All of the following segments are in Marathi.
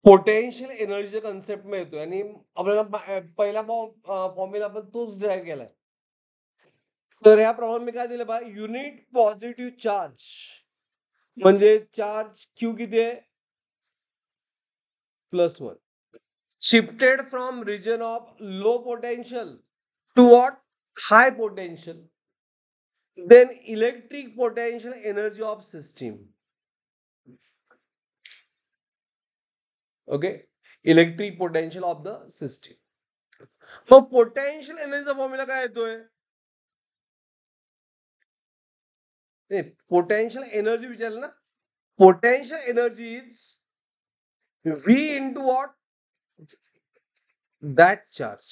पोटेन्शियल एनर्जीच्या कन्सेप्ट में येतोय आणि आपल्याला पहिला फॉर्म्युला आपण तोच ड्राईव्ह केलाय. तर याप्रमाणे मी काय दिलं बा, युनिट पॉझिटिव्ह चार्ज म्हणजे चार्ज क्यू किती आहे, +1, shifted from region of low potential to what, high potential, then electric potential energy of system. Okay, electric potential of the system. मग पोटेन्शियल एनर्जीचा फॉर्म्युला काय येतोय, पोटेन्शियल एनर्जी विचारलं ना, potential energy is V into what, that charge.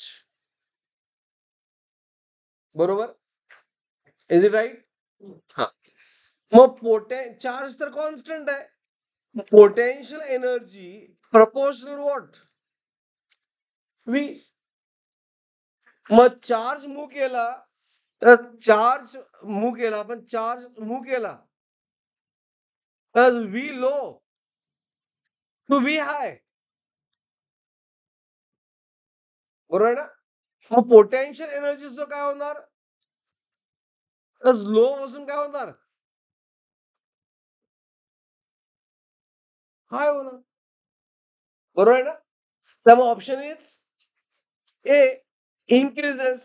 बरोबर, इज इट राईट? हा, मग चार्ज तर कॉन्स्टंट आहे, potential energy proportional what, V. मग चार्ज मूव्ह केला तर चार्ज मूव्ह केला, पण चार्ज मूव्ह केला तर V लो टू V हाय, बरोबर ना. मग पोटेन्शियल एनर्जी काय होणार, लो पासून काय होणार, हाय होणार, बरोबर आहे ना. त्यामुळे option is a, increases.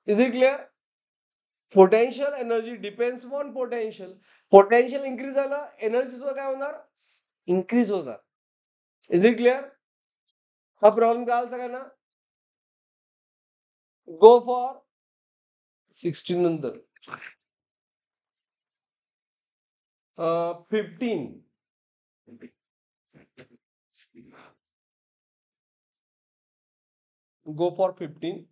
Is it clear? Potential energy depends on potential. Potential increase झालं, एनर्जी सुद्धा काय होणार, इन्क्रीज होणार. Is it clear? हा प्रॉब्लेम काय सगळ्यांना, गो फॉर 16 नंतर 15. Go for 15.